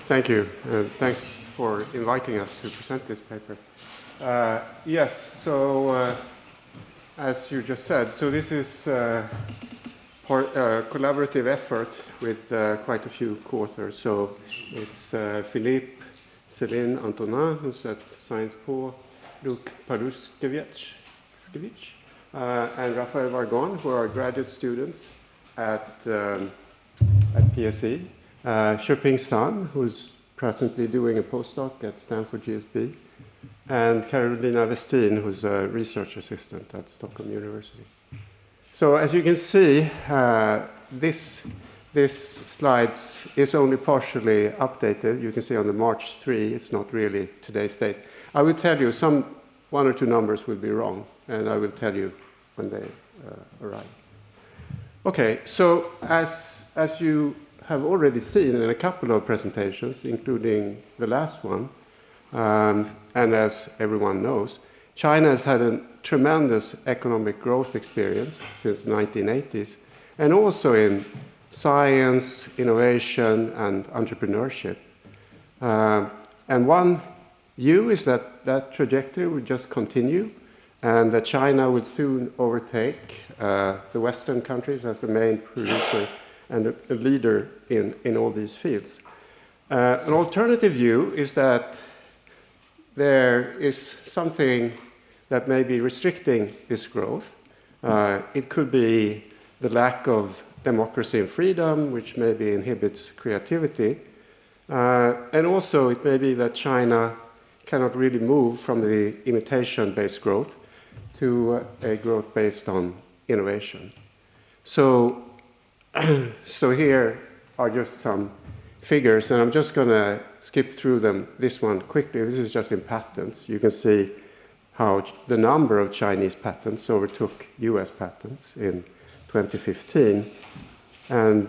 Thank you. Thanks for inviting us to present this paper. Yes, so as you just said, so this is a collaborative effort with quite a few co-authors. So it's Philippe, Céline Antonin, who's at Sciences Po, Luc Paruskevich, and Raphael Vargon, who are graduate students at PSE. Shuping San, who's presently doing a postdoc at Stanford GSB, and Carolina Westin, who's a research assistant at Stockholm University. So as you can see, this slides is only partially updated. You can see on the March 3, it's not really today's date. I will tell you one or two numbers will be wrong, and I will tell you when they arrive. Okay, so as you have already seen in a couple of presentations, including the last one, and as everyone knows, China has had a tremendous economic growth experience since the 1980s, and also in science, innovation, and entrepreneurship. And one view is that that trajectory would just continue, and that China would soon overtake the Western countries as the main producer and a leader in all these fields. An alternative view is that there is something that may be restricting this growth. It could be the lack of democracy and freedom, which maybe inhibits creativity. And also it may be that China cannot really move from the imitation-based growth to a growth based on innovation. So here are just some figures, and I'm just going to skip through them, this one quickly. This is just in patents. You can see how the number of Chinese patents overtook US patents in 2015. And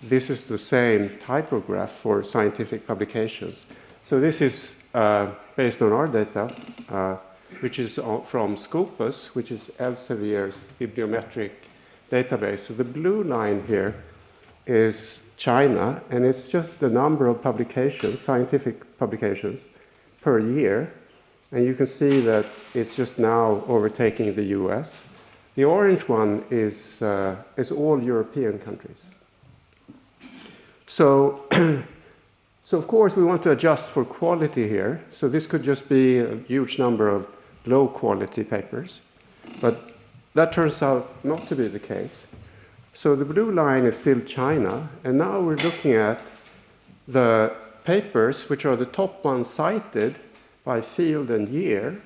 this is the same typograph for scientific publications. So this is based on our data, which is from Scopus, which is Elsevier's bibliometric database. So the blue line here is China, and it's just the number of publications, scientific publications, per year. And you can see that it's just now overtaking the US. The orange one is all European countries. So, so of course we want to adjust for quality here. So this could just be a huge number of low quality papers, but that turns out not to be the case. So the blue line is still China, and now we're looking at the papers which are the top ones cited by field and year.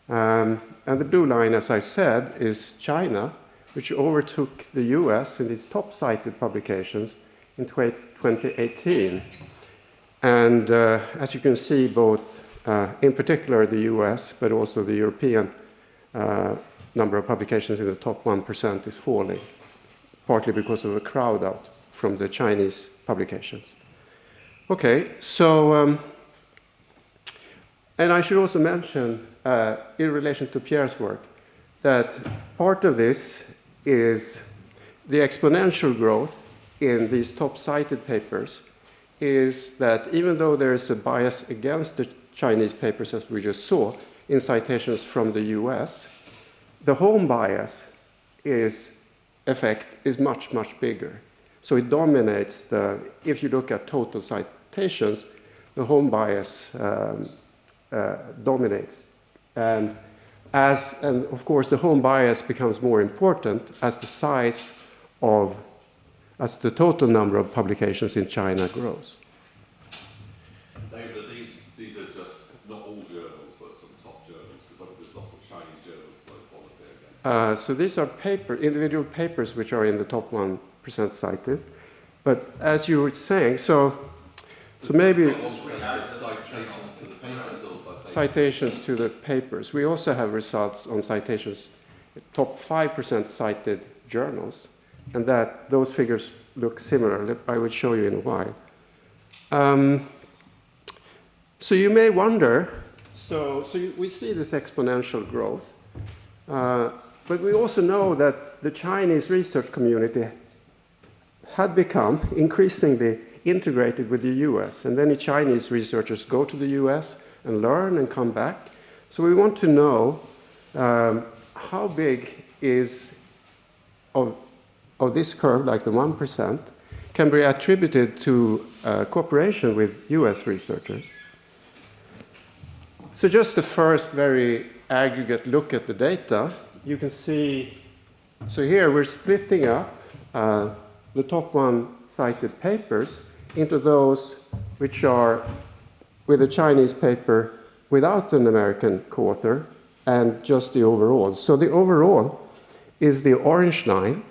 And the blue line, as I said, is China, which overtook the US in these top cited publications in 2018. And as you can see, both in particular the US, but also the European number of publications in the top 1% is falling, partly because of the crowd out from the Chinese publications. Okay, so, and I should also mention, in relation to Pierre's work, that part of this is the exponential growth in these top cited papers is that even though there is a bias against the Chinese papers, as we just saw, in citations from the US, the home bias effect is much, much bigger. So it dominates if you look at total citations, the home bias dominates. And of course the home bias becomes more important as the total number of publications in China grows. David, these are just not all journals, but some top journals, because there's lots of Chinese journals of low quality, I guess. So these are individual papers which are in the top 1% cited. But as you were saying, so maybe citations to the papers. We also have results on citations, top 5% cited journals, and those figures look similar. I will show you in a while. So you may wonder, we see this exponential growth, but we also know that the Chinese research community had become increasingly integrated with the US. And many Chinese researchers go to the US and learn and come back. So we want to know how big is of this curve, like the 1%, can be attributed to cooperation with US researchers. So just the first very aggregate look at the data, you can see, so here we're splitting up the top one cited papers into those which are with a Chinese paper without an American co-author and just the overall. So the overall is the orange line,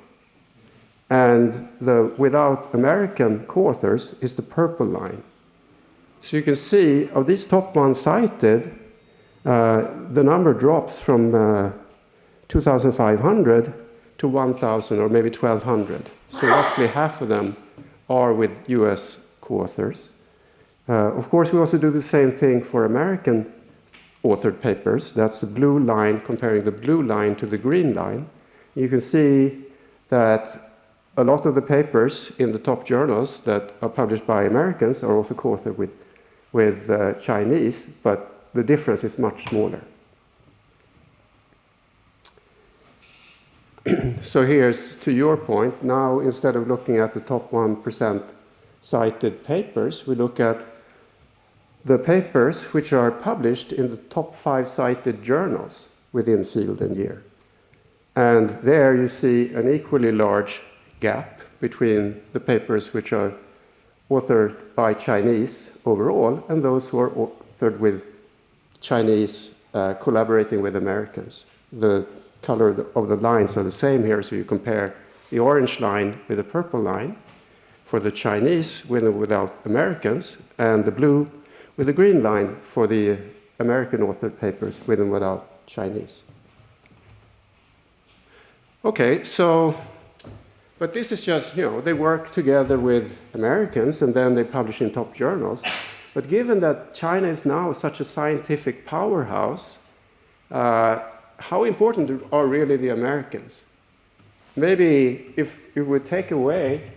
and the without American co-authors is the purple line. So you can see of these top ones cited, the number drops from 2,500 to 1,000 or maybe 1,200. So roughly half of them are with US co-authors. Of course, we also do the same thing for American authored papers. That's the blue line comparing the blue line to the green line. You can see that a lot of the papers in the top journals that are published by Americans are also co-authored with Chinese, but the difference is much smaller. So here's to your point. Now, instead of looking at the top 1% cited papers, we look at the papers which are published in the top 5 cited journals within field and year. And there you see an equally large gap between the papers which are authored by Chinese overall and those who are authored with Chinese collaborating with Americans. The color of the lines are the same here, so you compare the orange line with the purple line for the Chinese with and without Americans, and the blue with the green line for the American authored papers with and without Chinese. Okay, so, but this is just, they work together with Americans and then they publish in top journals. But given that China is now such a scientific powerhouse, how important are really the Americans? Maybe if we take away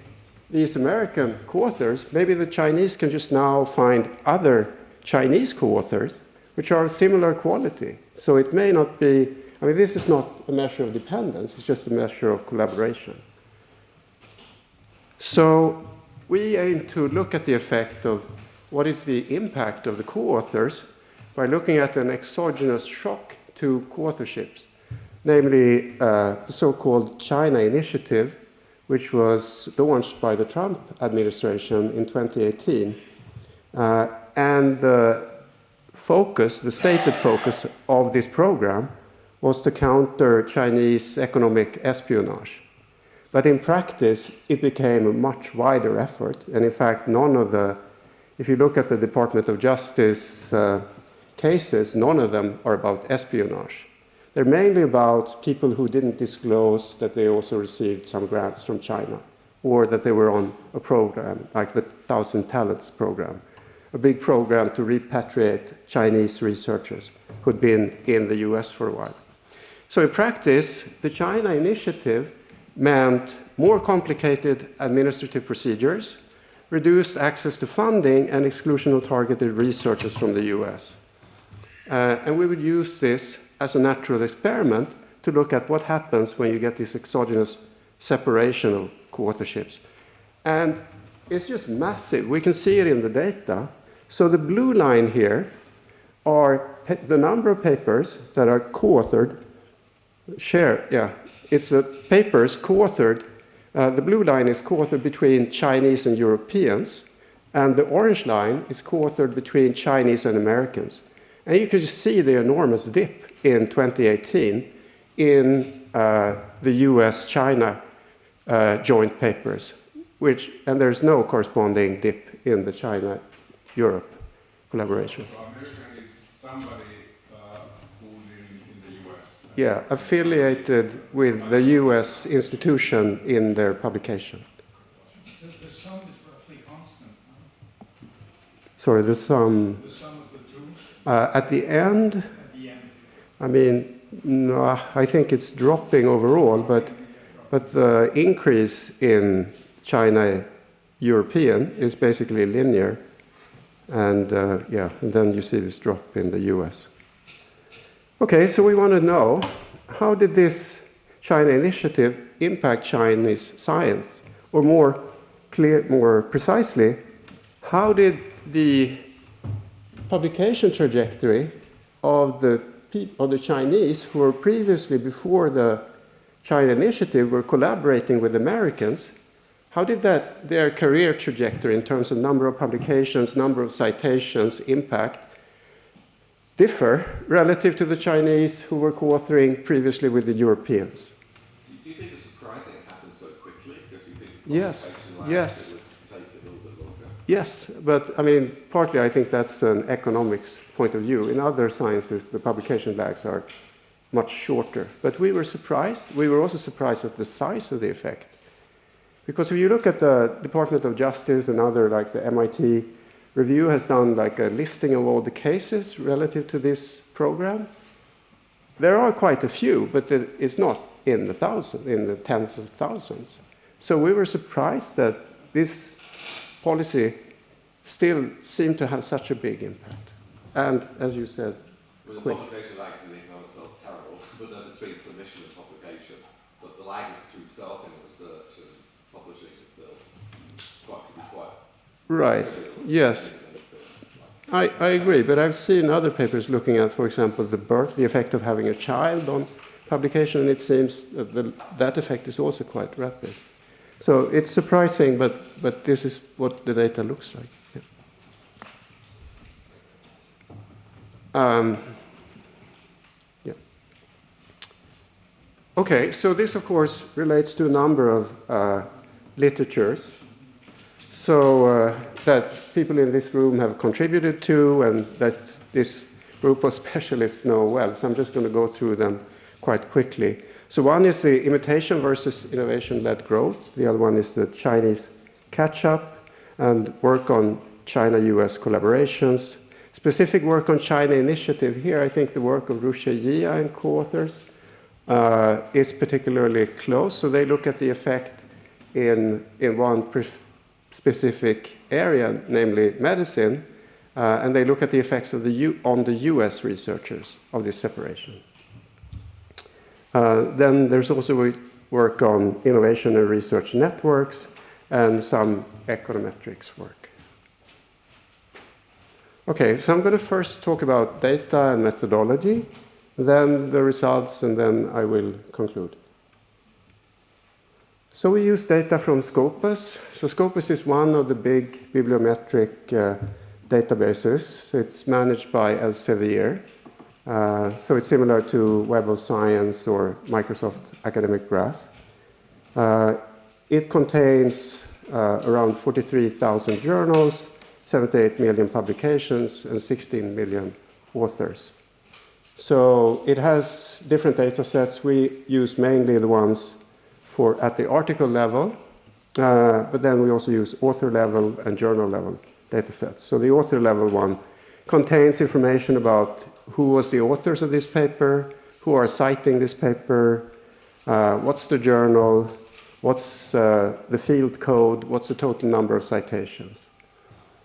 these American co-authors, maybe the Chinese can just now find other Chinese co-authors which are of similar quality. So it may not be, this is not a measure of dependence, it's just a measure of collaboration. So we aim to look at the effect of what is the impact of the co-authors by looking at an exogenous shock to co-authorships, namely the so-called China Initiative, which was launched by the Trump administration in 2018. And the focus, the stated focus of this program was to counter Chinese economic espionage. But in practice, it became a much wider effort. And in fact, if you look at the Department of Justice cases, none of them are about espionage. They're mainly about people who didn't disclose that they also received some grants from China, or that they were on a program like the 1,000 Talents program, a big program to repatriate Chinese researchers who'd been in the US for a while. So in practice, the China Initiative meant more complicated administrative procedures, reduced access to funding, and exclusion of targeted researchers from the US. And we would use this as a natural experiment to look at what happens when you get this exogenous separation of co-authorships. And it's just massive. We can see it in the data. So the blue line here are the number of papers that are co-authored. It's the papers co-authored. The blue line is co-authored between Chinese and Europeans, and the orange line is co-authored between Chinese and Americans. And you can just see the enormous dip in 2018 in the US-China joint papers, and there's no corresponding dip in the China-Europe collaboration. So American is somebody who's in the US? Yeah, affiliated with the US institution in their publication. The sum is roughly constant, no? Sorry, the sum... The sum of the two? At the end, At the end. No, I think it's dropping overall, but the increase in China, European is basically linear. And and then you see this drop in the US. Okay, so we want to know, how did this China initiative impact Chinese science? Or more precisely, how did the publication trajectory of the Chinese who were previously, before the China initiative, were collaborating with Americans, how did their career trajectory in terms of number of publications, number of citations, impact, differ relative to the Chinese who were co-authoring previously with the Europeans? Do you think it's surprising it happened so quickly? Because you think Yes, yes. it would take a little bit longer? Yes, but I mean, partly I think that's an economics point of view. In other sciences, the publication lags are much shorter. But we were surprised. We were also surprised at the size of the effect. Because if you look at the Department of Justice and other, like the MIT review has done like a listing of all the cases relative to this program, there are quite a few, but it's not in the thousands, in the tens of thousands. So we were surprised that this policy still seemed to have such a big impact. And as you said, well, the quick. publication lags in economics are terrible, but then between submission and publication, but the lag between starting research and publishing is still could be quite Right, yes. I agree, but I've seen other papers looking at, for example, the effect of having a child on publication, and it seems that effect is also quite rapid. So it's surprising, but this is what the data looks like. Yeah. Okay, so this, of course, relates to a number of literatures. So that people in this room have contributed to, and that this group of specialists know well. So I'm just going to go through them quite quickly. So one is the imitation versus innovation-led growth. The other one is the Chinese catch-up and work on China-US collaborations. Specific work on China initiative here, I think the work of Rushia and co-authors is particularly close. So they look at the effect in one specific area, namely medicine, and they look at the effects of on the US researchers of this separation. Then there's also work on innovation and research networks and some econometrics work. Okay, so I'm going to first talk about data and methodology, then the results, and then I will conclude. So we use data from Scopus. So Scopus is one of the big bibliometric databases. It's managed by Elsevier. So it's similar to Web of Science or Microsoft Academic Graph. It contains around 43,000 journals, 78 million publications, and 16 million authors. So it has different data sets. We use mainly the ones at the article level, but then we also use author level and journal level data sets. So the author level one contains information about who was the authors of this paper, who are citing this paper, what's the journal, what's the field code, what's the total number of citations,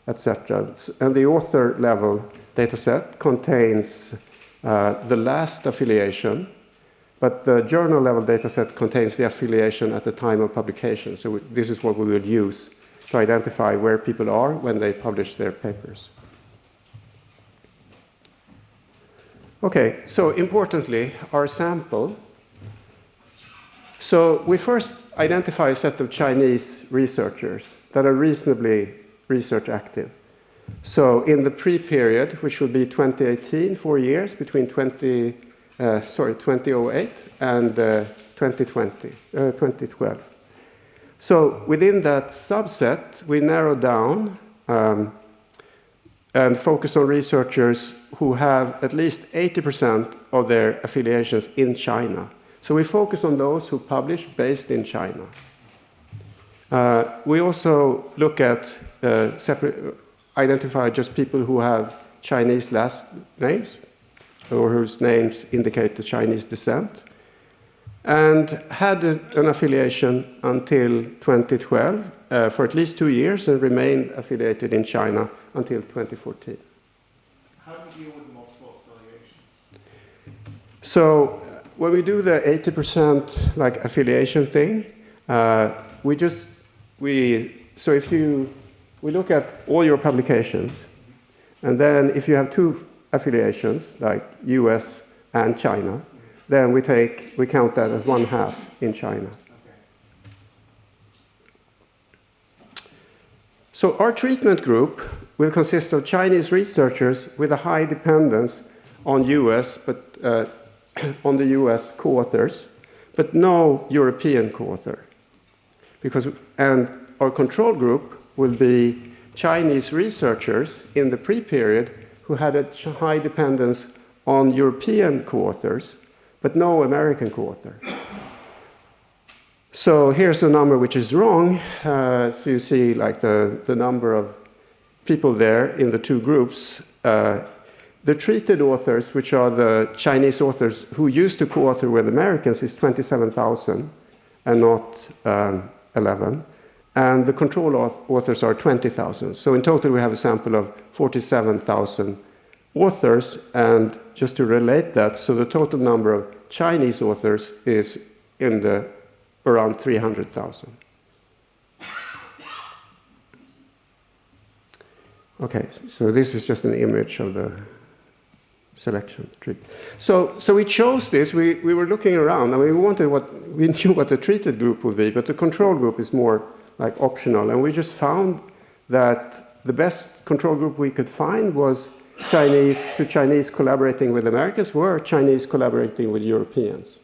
etc. And the author level data set contains the last affiliation, but the journal level data set contains the affiliation at the time of publication. So this is what we will use to identify where people are when they publish their papers. Okay, so importantly, our sample. So we first identify a set of Chinese researchers that are reasonably research active. So in the pre-period, which will be 2018, 4 years between 2008 and 2012. So within that subset, we narrow down and focus on researchers who have at least 80% of their affiliations in China. So we focus on those who publish based in China. We also look at identify just people who have Chinese last names or whose names indicate the Chinese descent. and had an affiliation until 2012 for at least 2 years and remained affiliated in China until 2014. How do you deal with multiple affiliations? So when we do the 80% like affiliation thing, we look at all your publications, and then if you have 2 affiliations, like US and China, then we count that as 1/2 in China. Okay. So our treatment group will consist of Chinese researchers with a high dependence on US, but on the US co-authors, but no European co-author. And our control group will be Chinese researchers in the pre-period who had a high dependence on European co-authors, but no American co-author. So here's a number which is wrong. So you see like the number of people there in the 2 groups. The treated authors, which are the Chinese authors who used to co-author with Americans, is 27,000 and not 11. And the control authors are 20,000. So in total, we have a sample of 47,000 authors. And just to relate that, so the total number of Chinese authors is in around 300,000. Okay, so this is just an image of the selection tree. So we chose this. We were looking around, and we knew what the treated group would be, but the control group is more like optional. And we just found that the best control group we could find was Chinese collaborating with Americans were Chinese collaborating with Europeans.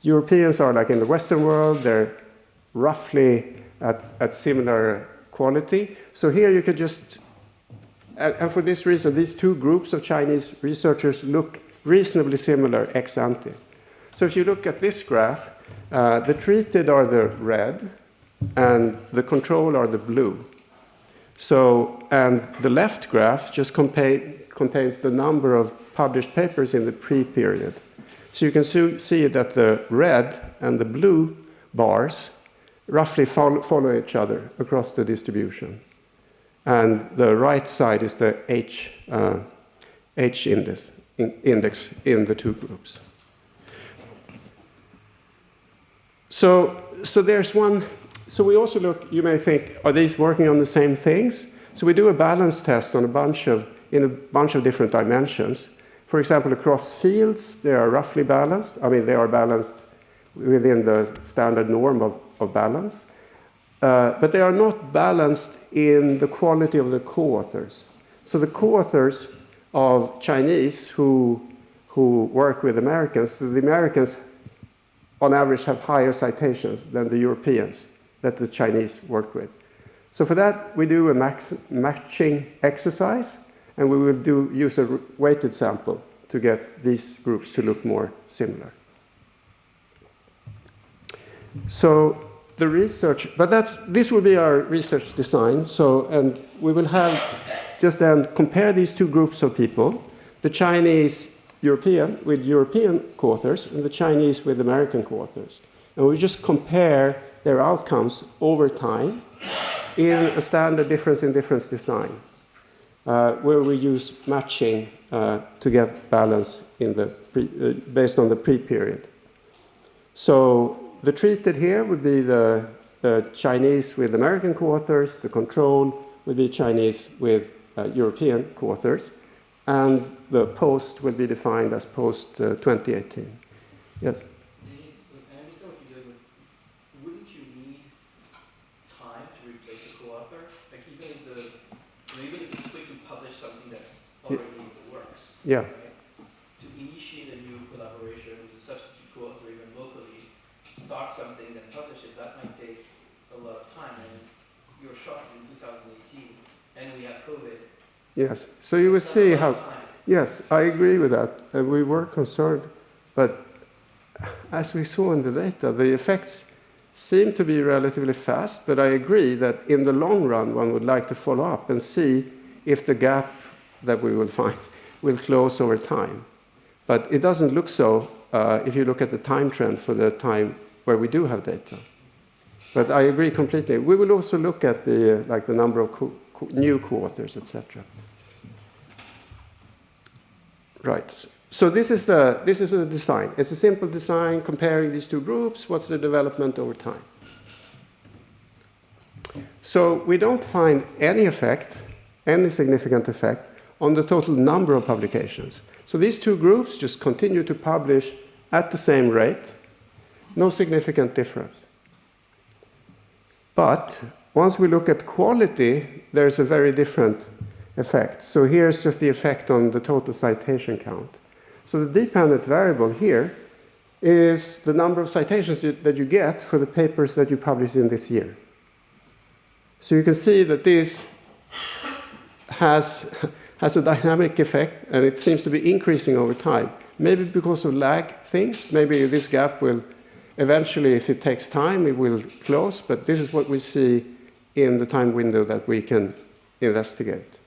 Europeans are like in the Western world, they're roughly at similar quality. So here you could just, and for this reason, these 2 groups of Chinese researchers look reasonably similar ex ante. So if you look at this graph, the treated are the red, and the control are the blue. So, and the left graph just contains the number of published papers in the pre-period. So you can see that the red and the blue bars roughly follow each other across the distribution. And the right side is the H index in the 2 groups. So there's one. So we also look, you may think, are these working on the same things? So we do a balance test on in a bunch of different dimensions. For example, across fields, they are roughly balanced. I mean, they are balanced within the standard norm of balance. But they are not balanced in the quality of the co-authors. So the co-authors of Chinese who work with Americans, the Americans on average have higher citations than the Europeans that the Chinese work with. So for that, we do a matching exercise, and we will use a weighted sample to get these groups to look more similar. So the research, but this will be our research design. And we will have just then compare these 2 groups of people, the Chinese European with European co-authors and the Chinese with American co-authors. And we just compare their outcomes over time in a standard difference in difference design, where we use matching to get balance in based on the pre-period. So the treated here would be the Chinese with American co-authors, the control would be Chinese with European co-authors, and the post will be defined as post 2018. Yes? Yeah. To initiate a new collaboration with a substitute co-author even locally, start something, then publish it, that might take a lot of time. And you're shocked in 2018, and we have COVID. Yes. So you will see how. Yes, I agree with that, and we were concerned. But as we saw in the data, the effects seem to be relatively fast. But I agree that in the long run, one would like to follow up and see if the gap that we will find will close over time. But it doesn't look so if you look at the time trend for the time where we do have data. But I agree completely. We will also look at the number of new co-authors, etc. Right. So this is the design. It's a simple design comparing these two groups. What's the development over time? So we don't find any significant effect on the total number of publications. So these two groups just continue to publish at the same rate. No significant difference. But once we look at quality, there's a very different effect. So here's just the effect on the total citation count. So the dependent variable here is the number of citations that you get for the papers that you publish in this year. So you can see that this has a dynamic effect, and it seems to be increasing over time. Maybe because of lag things, maybe this gap will eventually, if it takes time, it will close, but this is what we see in the time window that we can investigate.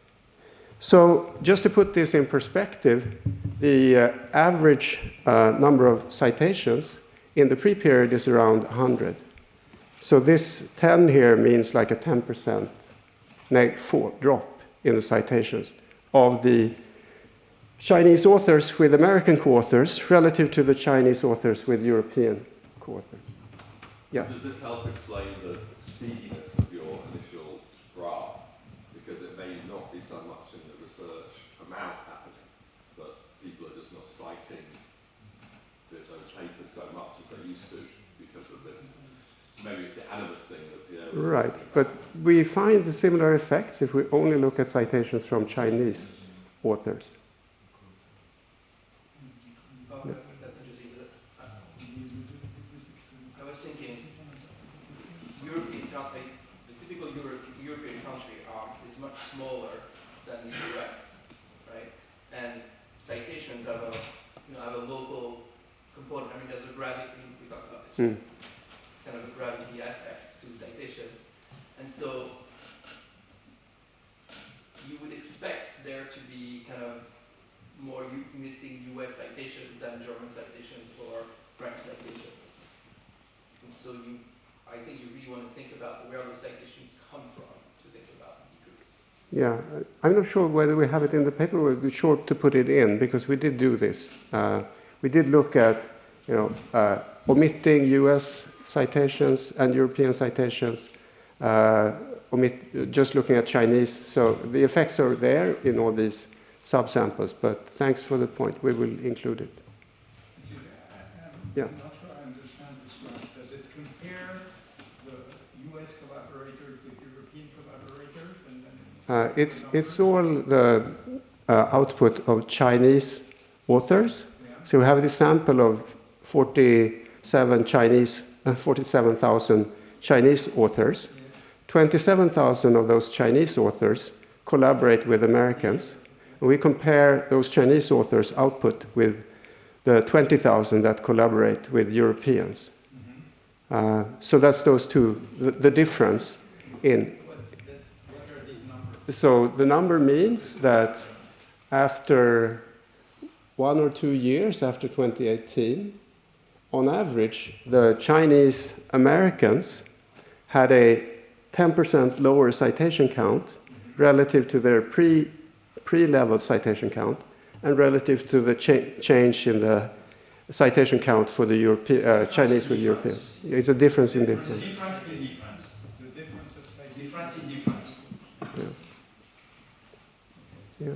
So just to put this in perspective, the average number of citations in the pre-period is around 100. So this 10 here means like a 10% drop in the citations of the Chinese authors with American co-authors relative to the Chinese authors with European co-authors. Yeah. Does this help explain the speediness of your initial graph? Because it may not be so much in the research amount happening, but people are just not citing those papers so much as they used to because of this. Maybe it's the animus thing that Pierre was Right, but we find the similar effects if we only look at citations from Chinese authors. Oh, that's interesting. I was thinking, the typical European country is much smaller than the US, right? And citations have a local component. I mean, there's a gravity. We talked about this. Right? It's kind of a gravity aspect to citations, and so you would expect there to be kind of more missing US citations than German citations or French citations. And so I think you really want to think about where those citations come from to think about decrease. Yeah, I'm not sure whether we have it in the paper. We'll be sure to put it in because we did do this. We did look at, omitting US citations and European citations, just looking at Chinese. So the effects are there in all these subsamples, but thanks for the point. We will include it. Yeah. I'm not sure I understand this graph. Does it compare the US collaborators with European collaborators? It's all the output of Chinese authors. Yeah. So we have this sample of 47,000 Chinese authors. 27,000 of those Chinese authors collaborate with Americans. We compare those Chinese authors' output with the 20,000 that collaborate with Europeans. So that's those two, the difference in. What are these numbers? So the number means that after 1 or 2 years after 2018, on average, the Chinese Americans had a 10% lower citation count relative to their pre-level citation count and relative to the change in the citation count for the Chinese with Europeans. It's a difference in difference. Difference in difference. The difference of citation. Difference in difference. Yes. Yeah.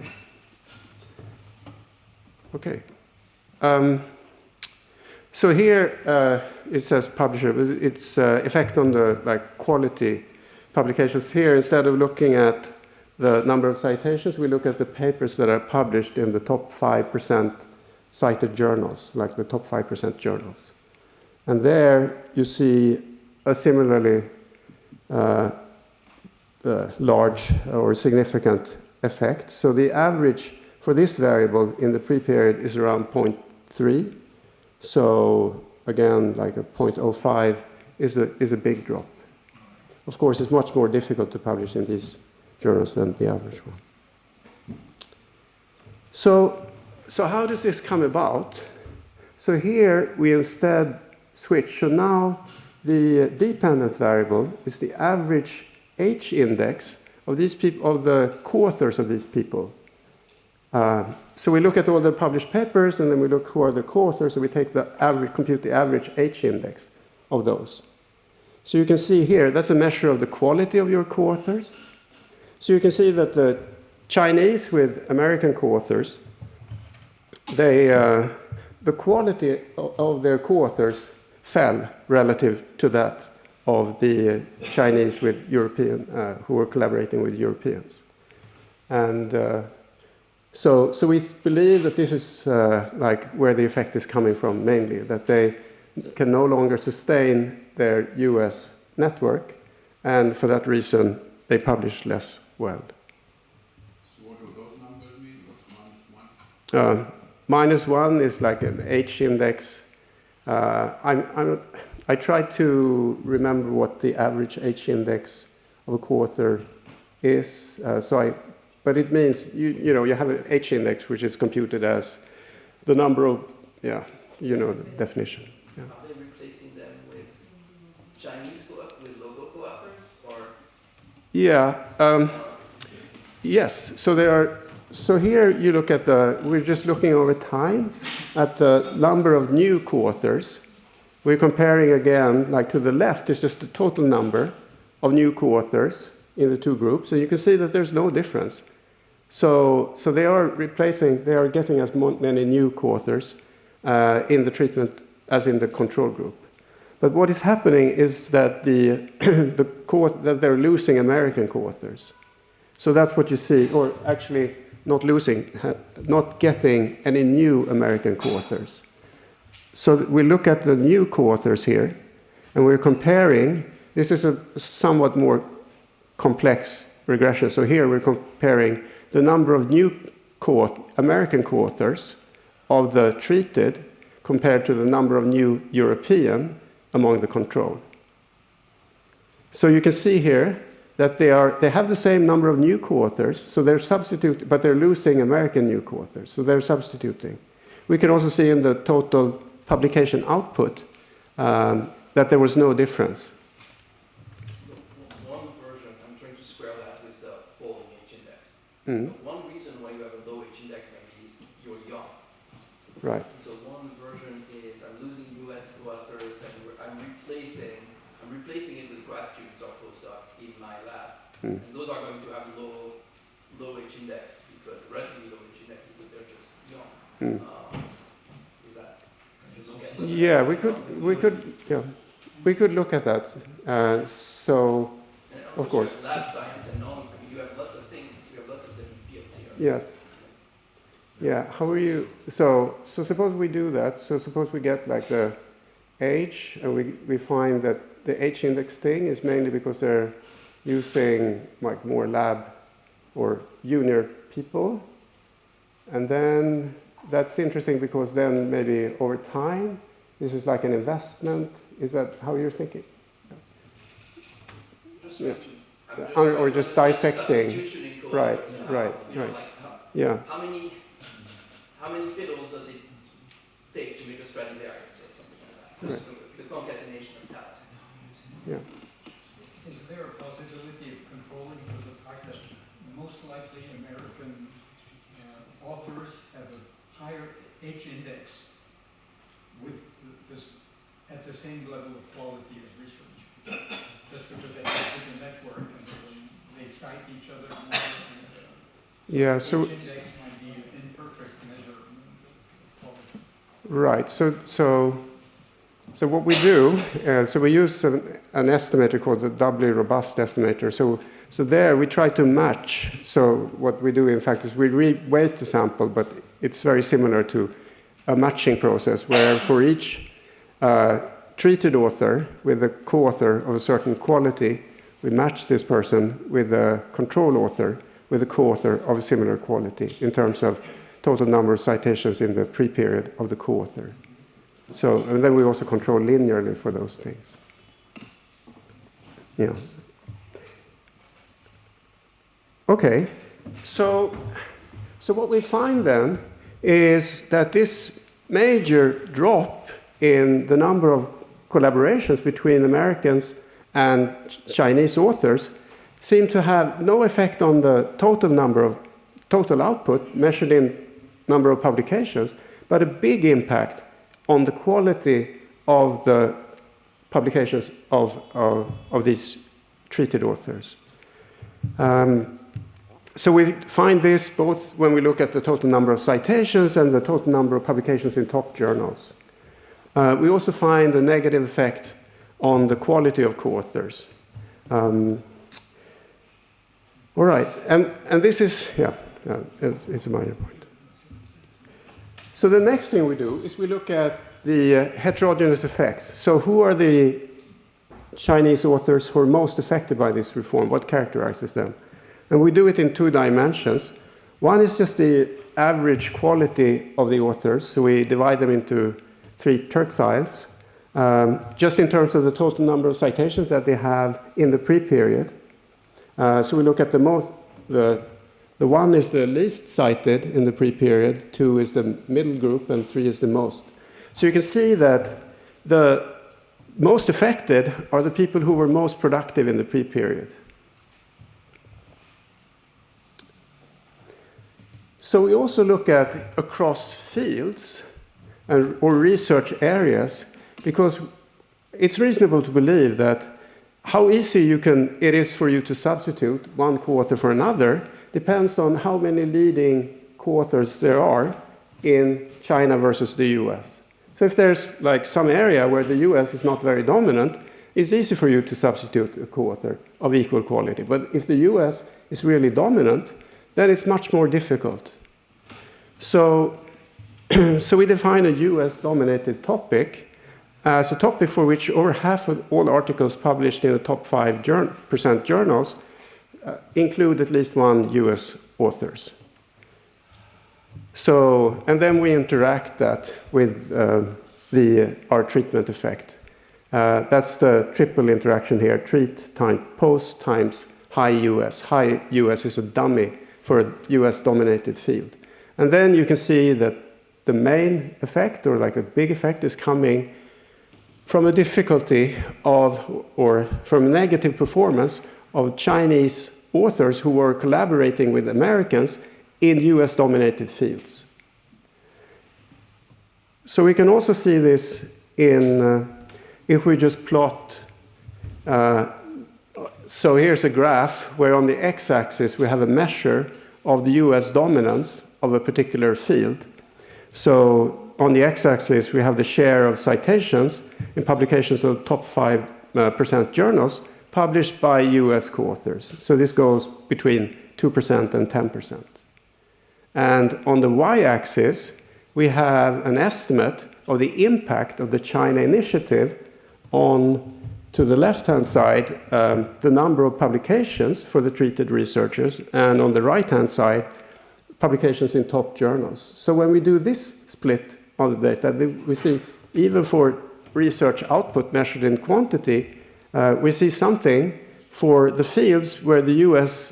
Okay. So here it says publisher. It's effect on the quality publications. Here, instead of looking at the number of citations, we look at the papers that are published in the top 5% cited journals, like the top 5% journals. And there you see a similarly large or significant effect. So the average for this variable in the pre-period is around 0.3. So again, like a 0.05 is a big drop. Of course, it's much more difficult to publish in these journals than the average one. So how does this come about? So here we instead switch. So now the dependent variable is the average H index of these people, of the co-authors of these people. So we look at all the published papers, and then we look who are the co-authors, and we take the average, compute the average H index of those. So you can see here, that's a measure of the quality of your co-authors. So you can see that the Chinese with American co-authors, the quality of their co-authors fell relative to that of the Chinese with European, who were collaborating with Europeans. And so we believe that this is like where the effect is coming from mainly, that they can no longer sustain their US network, and for that reason they publish less well. So what do those numbers mean? What's Minus one is like an H index. I try to remember what the average H index of a co-author is. But it means you have an H index which is computed as the number of, the definition. Yeah. Are they replacing them with Chinese with local co-authors, or? Yeah. Yes. So they are. So here you look at we're just looking over time at the number of new co-authors. We're comparing again, like to the left is just the total number of new co-authors in the two groups. So you can see that there's no difference. So they are getting as many new co-authors in the treatment as in the control group. But what is happening is that that they're losing American co-authors. So that's what you see, or actually not getting any new American co-authors. So we look at the new co-authors here, and we're comparing. This is a somewhat more complex regression. So here we're comparing the number of new American co-authors of the treated compared to the number of new European among the control. So you can see here that they have the same number of new co-authors, so they're substituting, but they're losing American new co-authors, so they're substituting. We can also see in the total publication output that there was no difference. One version, I'm trying to square that with the falling H index. Mm-hmm. One reason why you have a low H index maybe is you're young. Right. So one version is I'm losing US co-authors and I'm replacing it with grad students or postdocs in my lab. Mm. And those are going to have low H index, because relatively low H index because they're just young. Mm. Is that? Yeah, we could look at that. So, of course. Lab science and knowledge, you have lots of things, you have lots of different fields here. Yes. Yeah. How are you? So suppose we do that. So suppose we get like the H, and we find that the H index thing is mainly because they're using like more lab or junior people, and then that's interesting because then maybe over time this is like an investment. Is that how you're thinking? Just Yeah. or just dissecting. Right. Yeah. How many fiddles does it take to make a Stradivarius or something like that? Right. The concatenation of tasks. Yeah. Is there a possibility of controlling for the fact that most likely American authors have a higher H index with this at the same level of quality of research, just because they have a network and they cite each other more? Yeah. So. H index might be an imperfect measure of quality. Right. So what we do, so we use an estimator called the doubly robust estimator. So there we try to match. So what we do, in fact, is we re-weight the sample, but it's very similar to a matching process where for each treated author with a co-author of a certain quality, we match this person with a control author with a co-author of a similar quality in terms of total number of citations in the pre-period of the co-author. So, and then we also control linearly for those things. Yeah. Okay, so what we find then is that this major drop in the number of collaborations between Americans and Chinese authors seem to have no effect on the total output measured in number of publications, but a big impact on the quality of the publications of these treated authors. So we find this both when we look at the total number of citations and the total number of publications in top journals. We also find a negative effect on the quality of co-authors. All right, and this is, it's a minor point. So the next thing we do is we look at the heterogeneous effects. So who are the Chinese authors who are most affected by this reform? What characterizes them? And we do it in 2 dimensions. One is just the average quality of the authors. So we divide them into 3 tertiles, just in terms of the total number of citations that they have in the pre-period. So we look at the 1 is the least cited in the pre-period, 2 is the middle group, and 3 is the most. So you can see that the most affected are the people who were most productive in the pre-period. So we also look at across fields or research areas, because it's reasonable to believe that how easy it is for you to substitute one co-author for another depends on how many leading co-authors there are in China versus the US. So if there's like some area where the US is not very dominant, it's easy for you to substitute a co-author of equal quality. But if the US is really dominant, then it's much more difficult. So, so we define a US-dominated topic as a topic for which over half of all articles published in the top 5% journals include at least one US authors. So, and then we interact that with our treatment effect. That's the triple interaction here, treat times post times high US. High US is a dummy for a US-dominated field. And then you can see that the main effect, or like a big effect, is coming from a difficulty of, or from a negative performance of Chinese authors who were collaborating with Americans in US-dominated fields. So we can also see this in, if we just plot, so here's a graph where on the x-axis we have a measure of the US dominance of a particular field. So on the x-axis we have the share of citations in publications of top 5% journals published by US co-authors. So this goes between 2% and 10%. And on the y-axis we have an estimate of the impact of the China initiative on, to the left-hand side, the number of publications for the treated researchers, and on the right-hand side, publications in top journals. So when we do this split on the data, we see even for research output measured in quantity, we see something for the fields where the US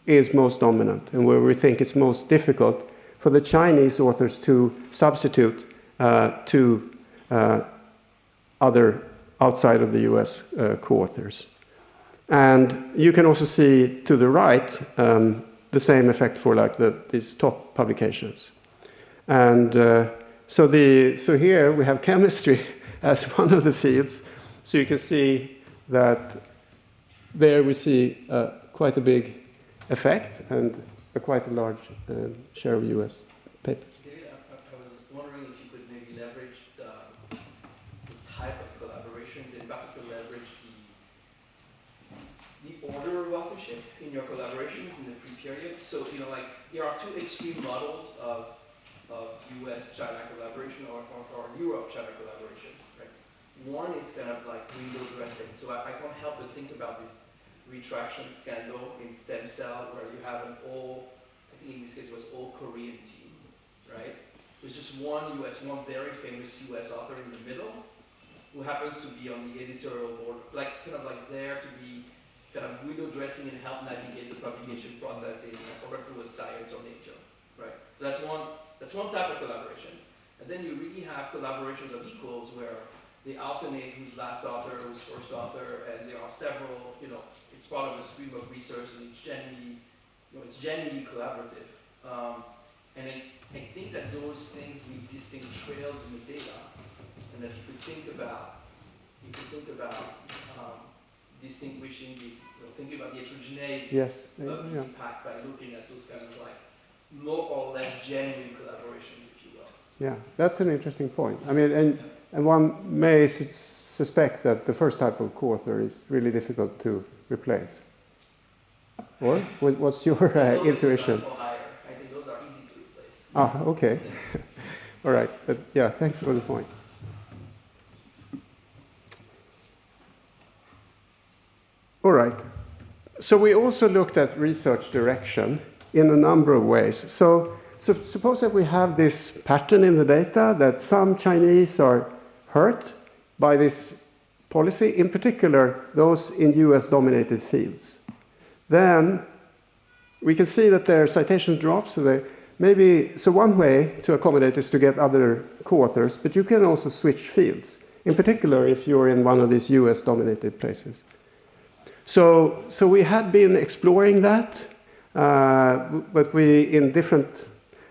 is most dominant and where we think it's most difficult for the Chinese authors to substitute to other outside of the US co-authors. And you can also see to the right the same effect for like these top publications. And so here we have chemistry as one of the fields. So you can see that there we see quite a big effect and quite a large share of US papers. David, I was wondering if you could maybe leverage the type of collaborations, in particular leverage the order of authorship in your collaborations in the pre-period. So, you know, like there are 2 extreme models of US-China collaboration or Europe-China collaboration, right? One is kind of like window dressing. So I can't help but think about this retraction scandal in stem cell where you have an all, I think in this case it was all Korean team, right? There's just one very famous US author in the middle who happens to be on the editorial board, like kind of like there to be kind of window dressing and help navigate the publication process in, I forgot if it was Science or Nature, right? So that's one type of collaboration. And then you really have collaborations of equals where they alternate who's last author, who's first author, and there are several, it's part of a stream of research, and it's genuinely collaborative. And I think that those things leave distinct trails in the data, and that you could think about distinguishing thinking about the heterogeneity Yes. of the impact by looking at those kind of like more or less genuine collaborations, if you will. Yeah, that's an interesting point. I mean, and one may suspect that the first type of co-author is really difficult to replace. Or what's your intuition? I think those are easy to replace. Ah, okay. All right, but yeah, thanks for the point. All right. So we also looked at research direction in a number of ways. So suppose that we have this pattern in the data that some Chinese are hurt by this policy, in particular those in US-dominated fields. Then we can see that their citation drops. So one way to accommodate is to get other co-authors, but you can also switch fields, in particular if you're in one of these US-dominated places. So we had been exploring that, but in different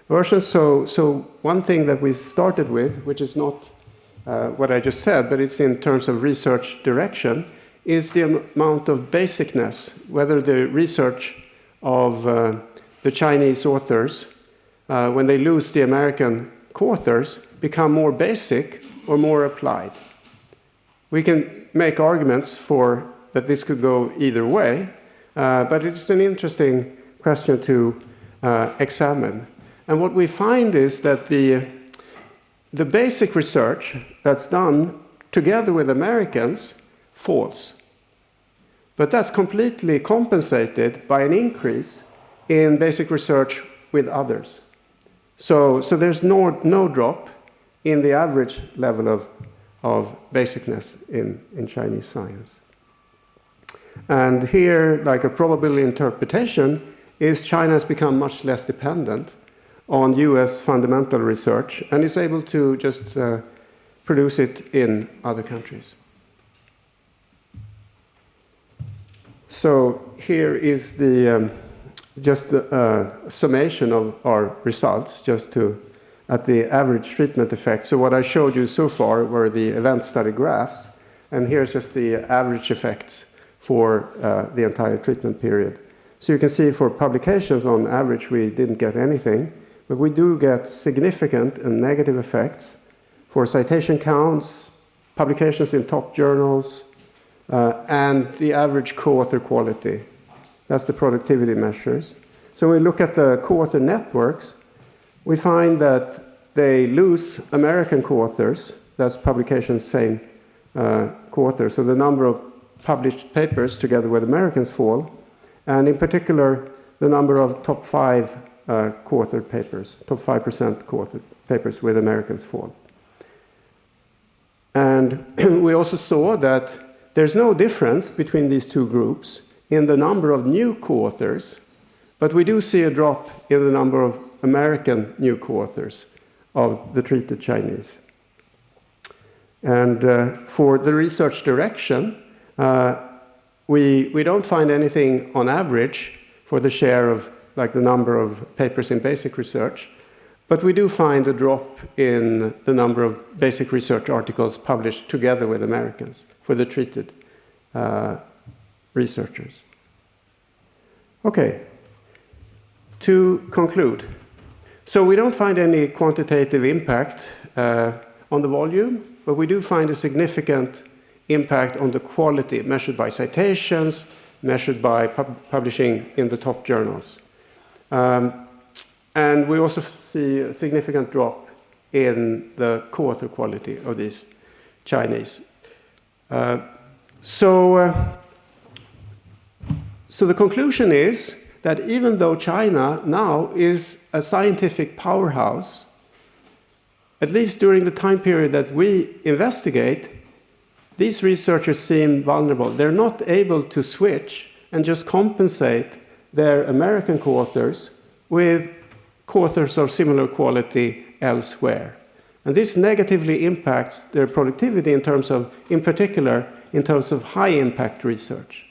versions. So one thing that we started with, which is not what I just said, but it's in terms of research direction, is the amount of basicness, whether the research of the Chinese authors, when they lose the American co-authors, become more basic or more applied. We can make arguments for that this could go either way, but it's an interesting question to examine. And what we find is that the basic research that's done together with Americans falls. But that's completely compensated by an increase in basic research with others. So there's no drop in the average level of basicness in Chinese science. And here, like a probability interpretation, is China has become much less dependent on US fundamental research and is able to just produce it in other countries. So here is just the summation of our results, just at the average treatment effect. So what I showed you so far were the event study graphs, and here's just the average effects for the entire treatment period. So you can see for publications, on average, we didn't get anything, but we do get significant and negative effects for citation counts, publications in top journals, and the average co-author quality. That's the productivity measures. So when we look at the co-author networks, we find that they lose American co-authors. That's publications, same co-authors. So the number of published papers together with Americans fall, and in particular, the number of top 5 co-authored papers, top 5% co-authored papers with Americans fall. And we also saw that there's no difference between these two groups in the number of new co-authors, but we do see a drop in the number of American new co-authors of the treated Chinese. And for the research direction, we don't find anything on average for the share of like the number of papers in basic research, but we do find a drop in the number of basic research articles published together with Americans for the treated researchers. Okay, to conclude. So we don't find any quantitative impact on the volume, but we do find a significant impact on the quality measured by citations, measured by publishing in the top journals. And we also see a significant drop in the co-author quality of these Chinese. So the conclusion is that even though China now is a scientific powerhouse, at least during the time period that we investigate, these researchers seem vulnerable. They're not able to switch and just compensate their American co-authors with co-authors of similar quality elsewhere. And this negatively impacts their productivity in terms of, in particular, in terms of high impact research.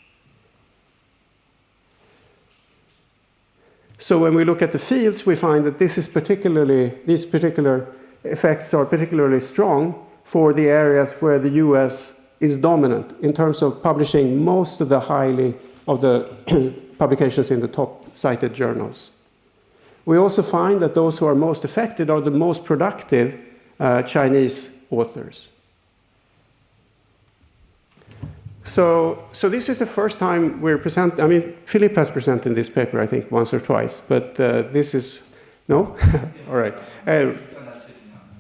So when we look at the fields, we find that these particular effects are particularly strong for the areas where the US is dominant in terms of publishing most of the publications in the top cited journals. We also find that those who are most affected are the most productive Chinese authors. So this is the first time we're presenting. I mean, Philippe has presented this paper, I think, once or twice, but this is, no? All right.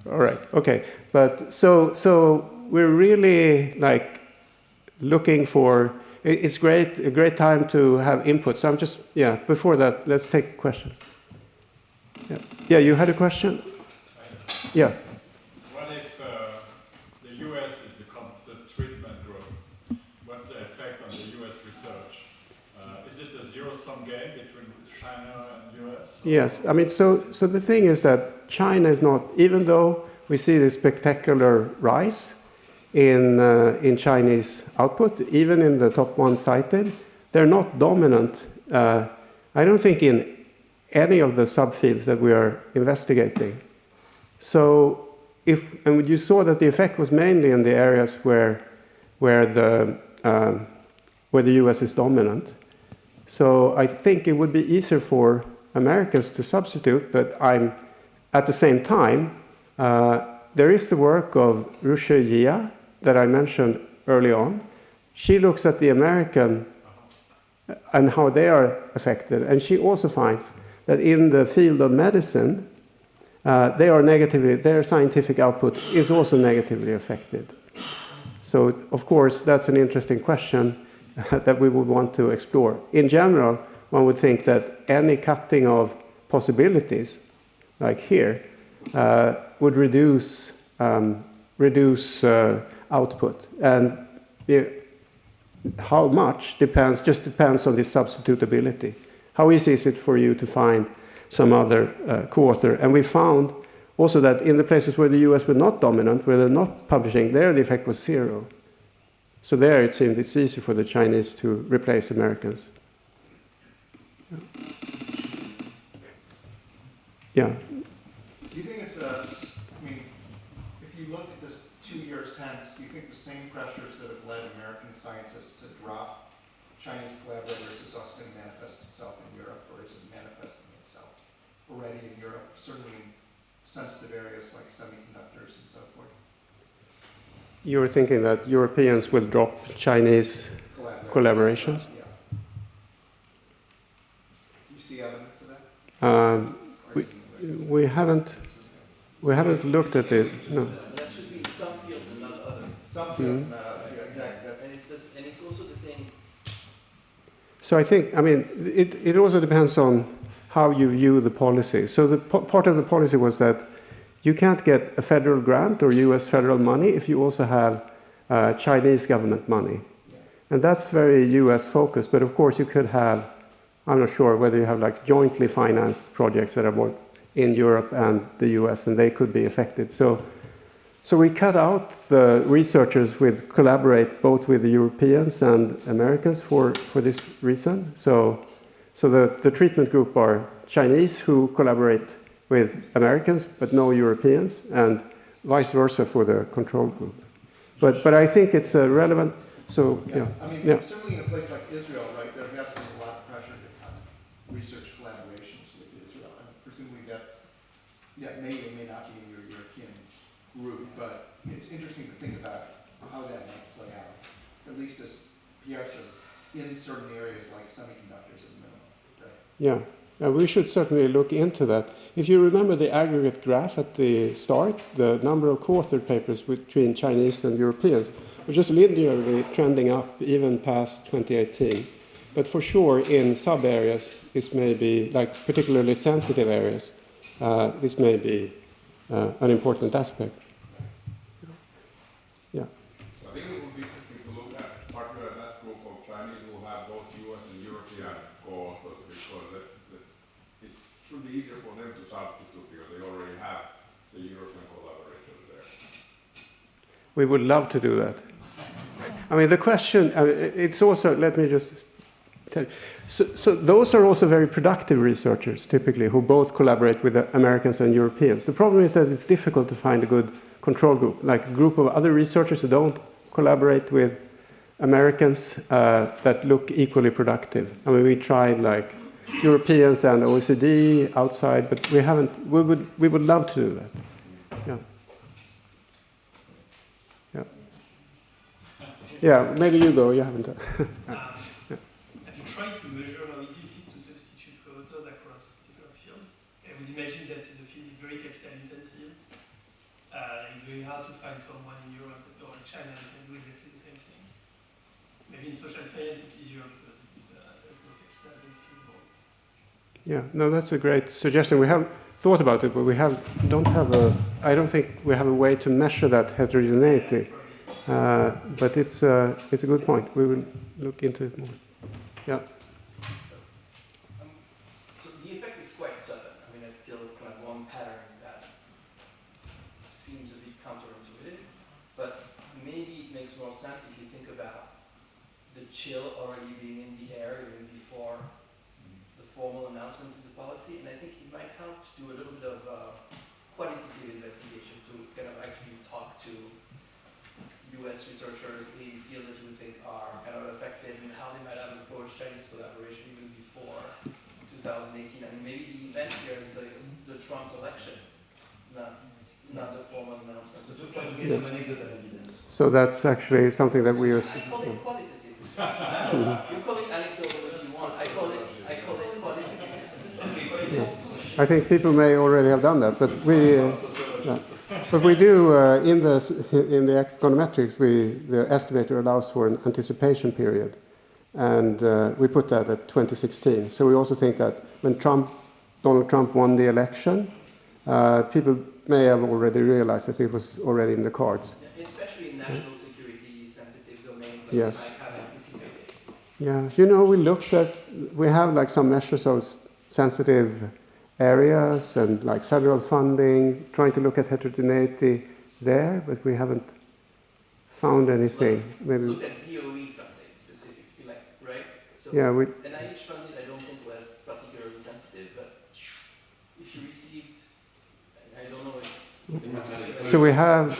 All right, okay. But so we're really like looking for, it's a great time to have input. So I'm just, before that, let's take questions. Yeah, you had a question? Yeah. What if the US is the treatment group? What's the effect on the US research? Is it a zero-sum game between China and US? Yes, I mean, so the thing is that China is not, even though we see this spectacular rise in Chinese output, even in the top one cited, they're not dominant. I don't think in any of the subfields that we are investigating. So and you saw that the effect was mainly in the areas where the US is dominant. So I think it would be easier for Americans to substitute, but at the same time, there is the work of Rushe Jia that I mentioned early on. She looks at the American and how they are affected, and she also finds that in the field of medicine, their scientific output is also negatively affected. So, of course, that's an interesting question that we would want to explore. In general, one would think that any cutting of possibilities, like here, would reduce output. And how much just depends on the substitutability. How easy is it for you to find some other co-author? And we found also that in the places where the US were not dominant, where they're not publishing, there the effect was zero. So there it seemed it's easy for the Chinese to replace Americans. Yeah. Do you think it's if you look at this 2 years hence, do you think the same pressures that have led American scientists to drop Chinese collaborators is also going to manifest itself in Europe, or is it manifesting itself already in Europe, certainly in sensitive areas like semiconductors and so forth? You're thinking that Europeans will drop Chinese collaborations? Yeah. Do you see evidence of that? We haven't looked at this. No. That should be some fields and not others. Some fields and not others, yeah, exactly. And it's also the thing. So I think, it also depends on how you view the policy. So the part of the policy was that you can't get a federal grant or US federal money if you also have Chinese government money. And that's very US focused, but of course you could have, I'm not sure whether you have like jointly financed projects that are both in Europe and the US, and they could be affected. So we cut out the researchers who collaborate both with the Europeans and Americans for this reason. So the treatment group are Chinese who collaborate with Americans, but no Europeans, and vice versa for the control group. But I think it's relevant. So certainly in a place like Israel, right, there has been a lot of pressure to cut research collaborations with Israel, and presumably that may or may not be in your European group, but it's interesting to think about how that might play out, at least as Pierre says, in certain areas like semiconductors at the minimum. Right? Yeah. We should certainly look into that. If you remember the aggregate graph at the start, the number of co-authored papers between Chinese and Europeans was just linearly trending up even past 2018. But for sure, in sub-areas, this may be, like particularly sensitive areas, this may be an important aspect. Yeah. So I think it would be interesting to look at particularly that group of Chinese who have both US and European co-authors, because it should be easier for them to substitute because they already have the European collaborators. We would love to do that. I mean, the question, it's also, let me just tell you. So those are also very productive researchers, typically, who both collaborate with the Americans and Europeans. The problem is that it's difficult to find a good control group, like a group of other researchers who don't collaborate with Americans that look equally productive. I mean, we tried like Europeans and OECD outside, but we haven't. We would love to do that. Yeah. Yeah. Yeah. Maybe you go. You haven't. Have you tried to measure how easy it is to substitute co-authors across different fields? I would imagine that the field is very capital intensive. It's very hard to find someone in Europe or in China who can do exactly the same thing. Maybe in social science it's easier because there's no capital density involved. Yeah. No, that's a great suggestion. We have thought about it, but I don't think we have a way to measure that heterogeneity. But it's a good point. We will look into it more. Yeah. So the effect is quite sudden. I mean, it's still kind of one pattern that seems a bit counterintuitive, but maybe it makes more sense if you think about the chill already being in the air even before the formal announcement of the policy. And I think it might help to do a little bit of qualitative investigation to kind of actually talk to US researchers in fields that you would think are kind of affected and how they might have approached Chinese collaboration even before 2018. I mean, maybe the event here is like the Trump election, not the formal announcement. Yes. So that's actually something that we use. I call it qualitative. You call it anecdotal if you want. I call it qualitative. Yeah. I think people may already have done that, but we. But we do, in the econometrics, the estimator allows for an anticipation period. And we put that at 2016. So we also think that when Donald Trump won the election, people may have already realized that it was already in the cards. Yeah, especially in national security sensitive domains, like yes. you might have anticipated. Yeah, you know, we have like some measures of sensitive areas and like federal funding, trying to look at heterogeneity there, but we haven't found anything. Maybe look at DOE funding specifically, like, right? So yeah, NIH funding I don't think was particularly sensitive, but if you received, I don't know if... So we have,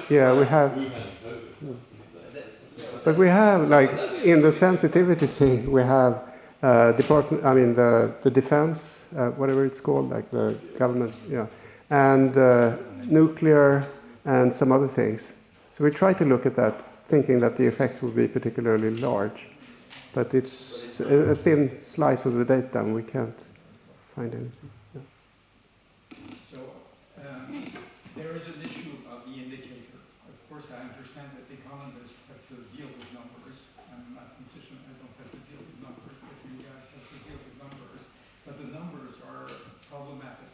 but we have like in the sensitivity thing, we have the defense, whatever it's called, like the government, yeah, and nuclear and some other things. So we try to look at that, thinking that the effects will be particularly large, but it's a thin slice of the data, and we can't find anything. Yeah. So there is an issue about the indicator. Of course, I understand that economists have to deal with numbers. I'm a mathematician, I don't have to deal with numbers, but you guys have to deal with numbers. But the numbers are problematic.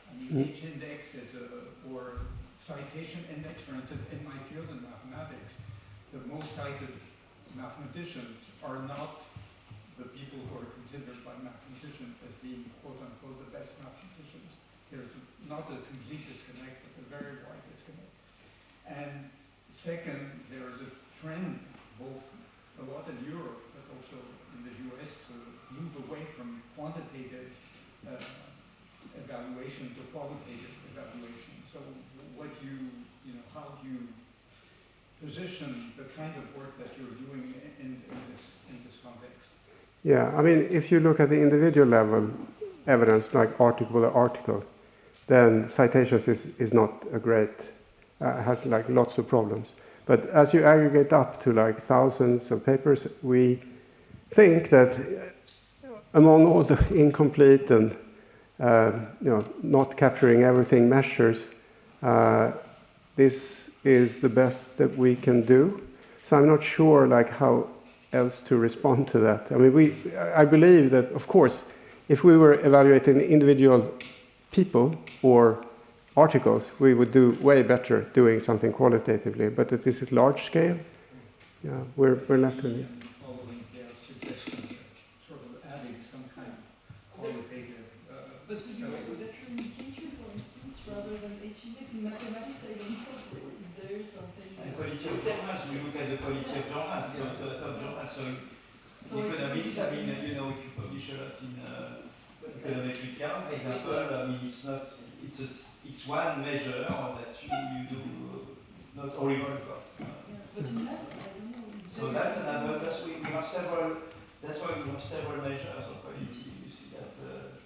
I mean, each index is or citation index, for instance, in my field in mathematics, the most cited mathematicians are not the people who are considered by mathematicians as being quote-unquote the best mathematicians. There's not a complete disconnect, but a very wide disconnect. And second, there is a trend, both a lot in Europe, but also in the US, to move away from quantitative evaluation to qualitative evaluation. So how do you position the kind of work that you're doing in this context? Yeah, I mean, if you look at the individual level evidence, like article to article, then citations is not a great, has like lots of problems. But as you aggregate up to like thousands of papers, we think that among all the incomplete and not capturing everything measures, this is the best that we can do. So I'm not sure like how else to respond to that. I mean, I believe that, of course, if we were evaluating individual people or articles, we would do way better doing something qualitatively. But that this is large scale, yeah, we're left with this. Following their suggestion, sort of adding some kind of qualitative. But with your better indicator, for instance, rather than H-index in mathematics, I don't know, is there some quality of journals, we look at the quality of journals, so the top journals. So in economics, I mean, you know, if you publish a lot in econometric count, for example, I mean, it's not, it's one measure that you do, not horrible. But in maths, I don't know. So that's another, that's why we have several measures of quality, you see that,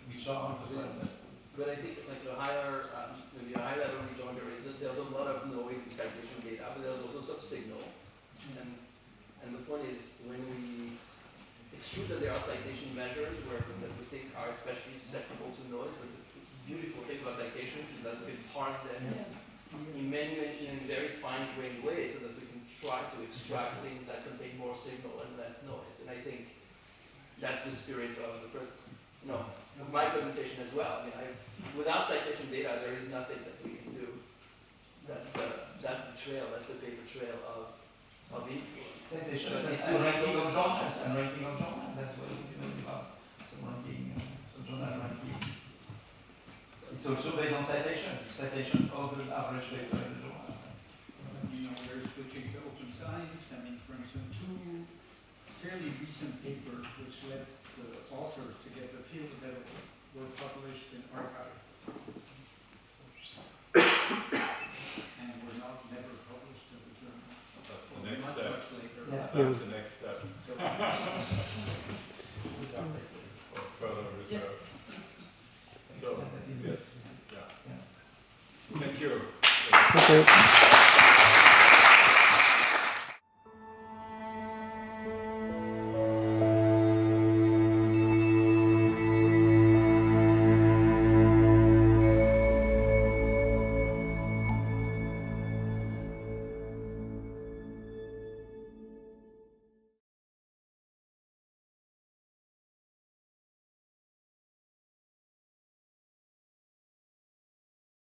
which are the one that. But I think like the higher, maybe a high level rejoinder is that there's a lot of noise in citation data, but there's also some signal. And the point is, when it's true that there are citation measures where that we think are especially susceptible to noise, but the beautiful thing about citations is that we can parse them in very fine-grained ways so that we can try to extract things that contain more signal and less noise. And I think that's the spirit of my presentation as well. I mean, without citation data, there is nothing that we can do. That's the trail. That's the paper trail of influence. Citations and ranking of journals. That's what we know about. Some ranking, some journal rankings. It's also based on citation of the average paper in the journal. We're switching to open science. I mean, for instance, two fairly recent papers which led the authors to get the field available were published in archive. And were never published in the journal. That's the next step. Much later. That's the next step. So, For further research. So, yes. Yeah. Thank you. Okay.